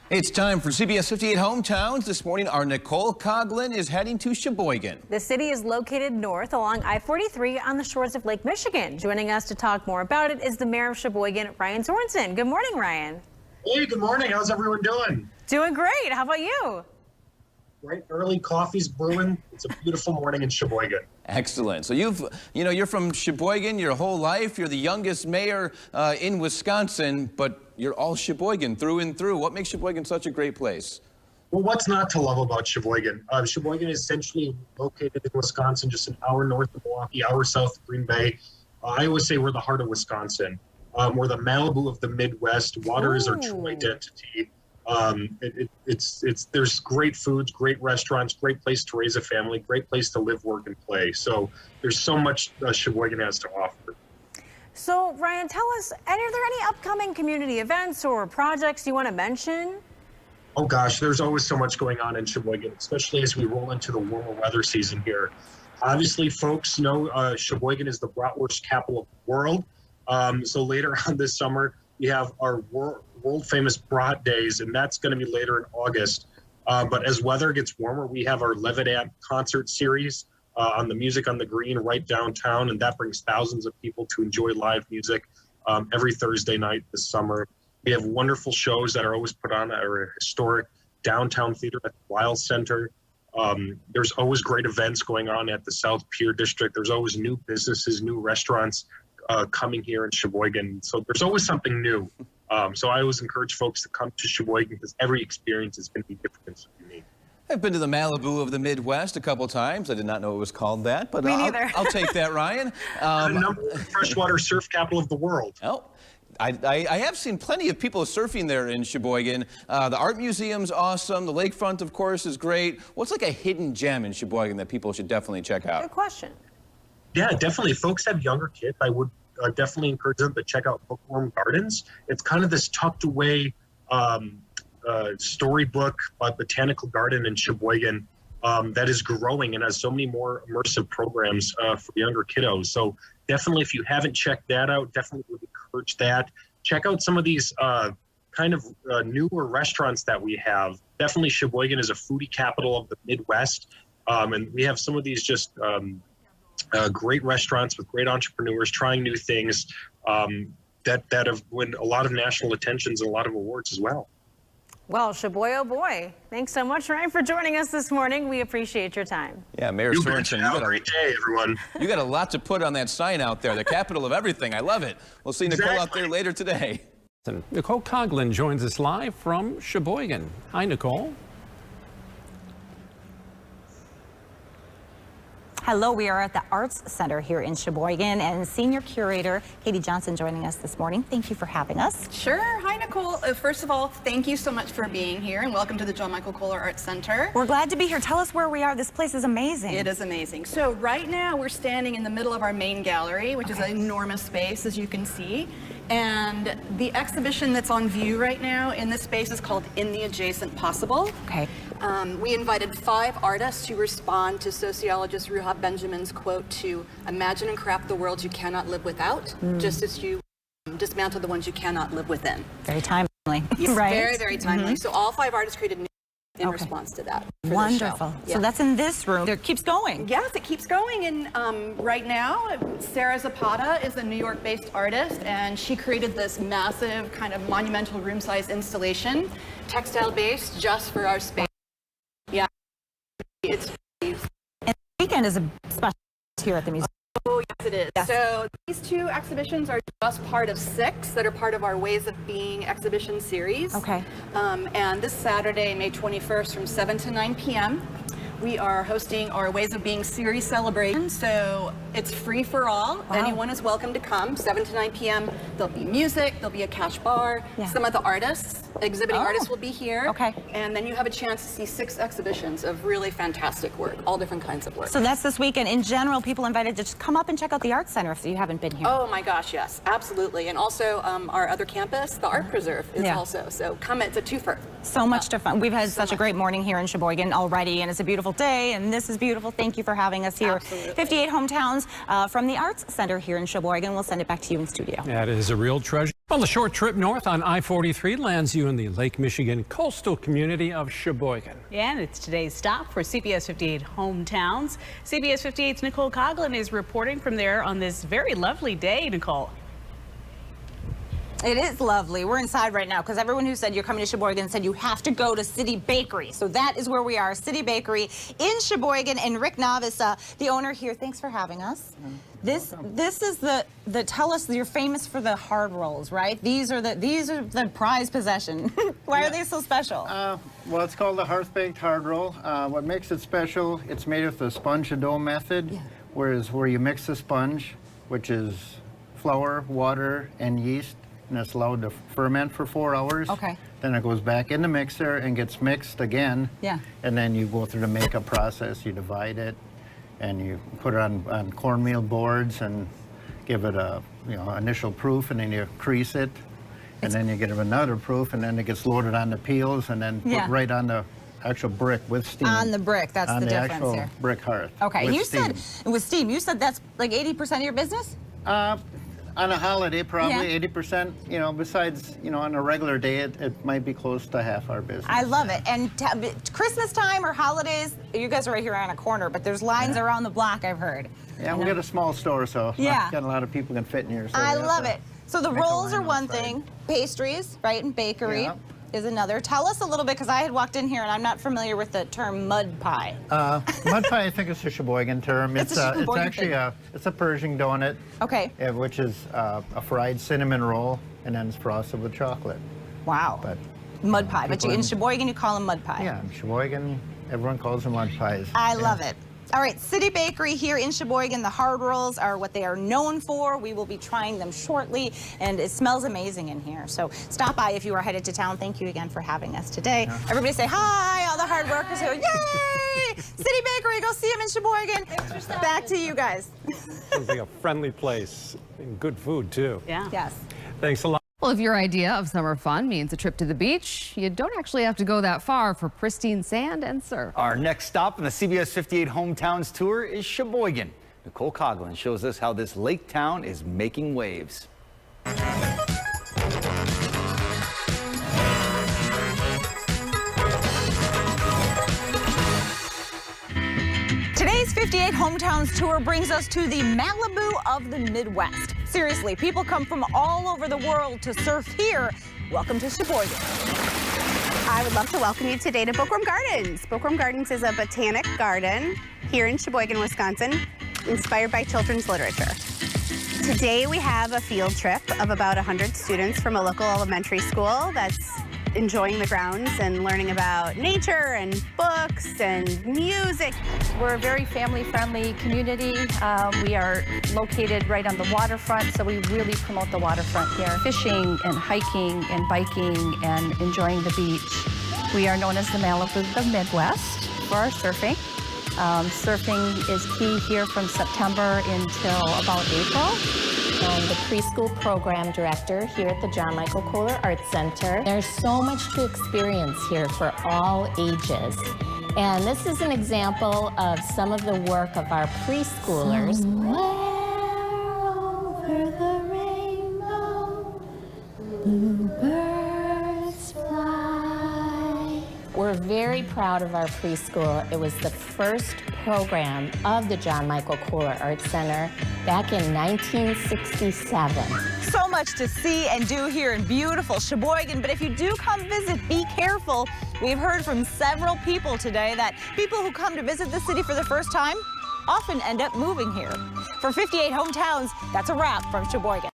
It's time for CBS 58 Hometowns. This morning, our Nicole Coughlin is heading to Sheboygan. The city is located north along I-43 on the shores of Lake Michigan. Joining us to talk more about it is the mayor of Sheboygan, Ryan Sorenson. Good morning, Ryan. Hey, good morning. How's everyone doing? Doing great. How about you? Right, early coffee's brewing. It's a beautiful morning in Sheboygan. Excellent. So you're from Sheboygan your whole life. You're the youngest mayor in Wisconsin, but you're all Sheboygan through and through. What makes Sheboygan such a great place? Well, what's not to love about Sheboygan? Sheboygan is essentially located in Wisconsin, just an hour north of Milwaukee, hour south of Green Bay. I always say we're the heart of Wisconsin. We're the Malibu of the Midwest. Water is our true identity. There's great foods, great restaurants, great place to raise a family, great place to live, work, and play. So there's so much Sheboygan has to offer. So Ryan, tell us, are there any upcoming community events or projects you want to mention? Oh gosh, there's always so much going on in Sheboygan, especially as we roll into the warmer weather season here. Obviously, folks know Sheboygan is the bratwurst capital of the world. So later on this summer, we have our world famous Brat Days, and that's going to be later in August. But as weather gets warmer, we have our Levitt concert series on the Music on the Green right downtown, and that brings thousands of people to enjoy live music every Thursday night this summer. We have wonderful shows that are always put on at our historic downtown theater at the Weil Center. There's always great events going on at the South Pier District. There's always new businesses, new restaurants coming here in Sheboygan. So there's always something new. So I always encourage folks to come to Sheboygan because every experience is going to be different and so unique. I've been to the Malibu of the Midwest a couple times. I did not know it was called that, but Me neither. I'll take that, Ryan. The number one freshwater surf capital of the world. Oh, I have seen plenty of people surfing there in Sheboygan. The art museum's awesome. The lakefront, of course, is great. What's like a hidden gem in Sheboygan that people should definitely check out? Good question. Yeah, definitely. If folks have younger kids, I would definitely encourage them to check out Bookworm Gardens. It's kind of this tucked away storybook botanical garden in Sheboygan that is growing and has so many more immersive programs for younger kiddos. So definitely, if you haven't checked that out, definitely would encourage that. Check out some of these kind of newer restaurants that we have. Definitely Sheboygan is a foodie capital of the Midwest. And we have some of these just great restaurants with great entrepreneurs trying new things that have won a lot of national attentions and a lot of awards as well. Well, Sheboy, oh boy. Thanks so much, Ryan, for joining us this morning. We appreciate your time. Yeah, Mayor Sorenson, have a great day, everyone. You got a lot to put on that sign out there, the capital of everything. I love it. We'll see Nicole out there later today. Nicole Coughlin joins us live from Sheboygan. Hi, Nicole. Hello, we are at the Arts Center here in Sheboygan, and Senior Curator Katie Johnson joining us this morning. Thank you for having us. Sure. Hi, Nicole. First of all, thank you so much for being here, and welcome to the John Michael Kohler Arts Center. We're glad to be here. Tell us where we are. This place is amazing. It is amazing. So right now we're standing in the middle of our main gallery, which is an enormous space, as you can see. And the exhibition that's on view right now in this space is called In the Adjacent Possible. Okay. We invited 5 artists to respond to sociologist Ruha Benjamin's quote to imagine and craft the world you cannot live without, just as you dismantle the ones you cannot live within. Very timely. Yes, right? Very, very timely. So all 5 artists created new in response to that. Wonderful. Yeah. So that's in this room. It keeps going. Yes, it keeps going. And right now, Sarah Zapata is a New York-based artist, and she created this massive kind of monumental room-size installation, textile-based, just for our space. Yeah, it's. And the weekend is a special here at the museum. Oh, yes, it is. Yes. So these 2 exhibitions are just part of 6 that are part of our Ways of Being exhibition series. Okay. And this Saturday, May 21st, from 7 to 9 p.m., we are hosting our Ways of Being series celebration. So it's free for all. Wow. Anyone is welcome to come. 7 to 9 p.m. There'll be music. There'll be a cash bar. Yeah. Some of the artists, exhibiting artists, will be here. Okay. And then you have a chance to see 6 exhibitions of really fantastic work, all different kinds of work. So that's this weekend. In general, people invited to just come up and check out the Art Center if you haven't been here. Oh my gosh, yes, absolutely. And also our other campus, the Art Preserve, is also. So come. It's a twofer. So much to fun. We've had such a great morning here in Sheboygan already, and it's a beautiful day, and this is beautiful. Thank you for having us here. Absolutely. 58 Hometowns from the Arts Center here in Sheboygan. We'll send it back to you in studio. That is a real treasure. Well, the short trip north on I-43 lands you in the Lake Michigan coastal community of Sheboygan. Yeah, and it's today's stop for CBS 58 Hometowns. CBS 58's Nicole Coughlin is reporting from there on this very lovely day, Nicole. It is lovely. We're inside right now because everyone who said you're coming to Sheboygan said you have to go to City Bakery. So that is where we are, City Bakery in Sheboygan. And Rick Novice, the owner here, thanks for having us. This is the tell us you're famous for the hard rolls, right? These are the prized possession. Why are they so special? Well, it's called the hearth baked hard roll. What makes it special? It's made with the sponge and dough method, where you mix the sponge, which is flour, water, and yeast. And it's allowed to ferment for 4 hours. Okay. Then it goes back in the mixer and gets mixed again. Yeah. And then you go through the makeup process. You divide it, and you put it on cornmeal boards and give it a initial proof, and then you crease it, and then you get another proof, and then it gets loaded on the peels, and then put right on the actual brick with steam. On the brick, that's the difference actual here. Brick hearth. Okay, and you steam. said with steam, you said that's like 80% of your business? On a holiday, probably 80%, besides, on a regular day, it might be close to half our business. I love it. And Christmas time or holidays, you guys are right here on a corner, but there's lines around the block, I've heard. Yeah, we got a small store, so got a lot of people can fit in here. So I love it. So the rolls are one thing, pastries, right, and bakery is another. Tell us a little bit, because I had walked in here and I'm not familiar with the term mud pie. Mud pie, I think it's a Sheboygan term. It's actually a Persian donut. Okay. Which is a fried cinnamon roll, and then it's frosted with chocolate. Wow. But mud pie. But in Sheboygan, you call them mud pie. Yeah, in Sheboygan, everyone calls them mud pies. I love it. All right, City Bakery here in Sheboygan. The hard rolls are what they are known for. We will be trying them shortly, and it smells amazing in here. So stop by if you are headed to town. Thank you again for having us today. Everybody say hi, all the hard workers here. Yay! City Bakery, go see them in Sheboygan. Back to you guys. Sounds like a friendly place and good food, too. Yeah. Yes. Thanks a lot. Well, if your idea of summer fun means a trip to the beach, you don't actually have to go that far for pristine sand and surf. Our next stop on the CBS 58 Hometowns tour is Sheboygan. Nicole Coughlin shows us how this lake town is making waves. Today's 58 Hometowns tour brings us to the Malibu of the Midwest. Seriously, people come from all over the world to surf here. Welcome to Sheboygan. I would love to welcome you today to Bookworm Gardens. Bookworm Gardens is a botanic garden here in Sheboygan, Wisconsin, inspired by children's literature. Today we have a field trip of about 100 students from a local elementary school that's enjoying the grounds and learning about nature and books and music. We're a very family-friendly community. We are located right on the waterfront, so we really promote the waterfront here. Fishing and hiking and biking and enjoying the beach. We are known as the Malibu of the Midwest for our surfing. Surfing is key here from September until about April. I'm the preschool program director here at the John Michael Kohler Arts Center. There's so much to experience here for all ages. And this is an example of some of the work of our preschoolers. Somewhere over the rainbow, bluebirds fly. We're very proud of our preschool. It was the first program of the John Michael Kohler Arts Center back in 1967. So much to see and do here in beautiful Sheboygan, but if you do come visit, be careful. We've heard from several people today that people who come to visit the city for the first time often end up moving here. For 58 Hometowns, that's a wrap from Sheboygan.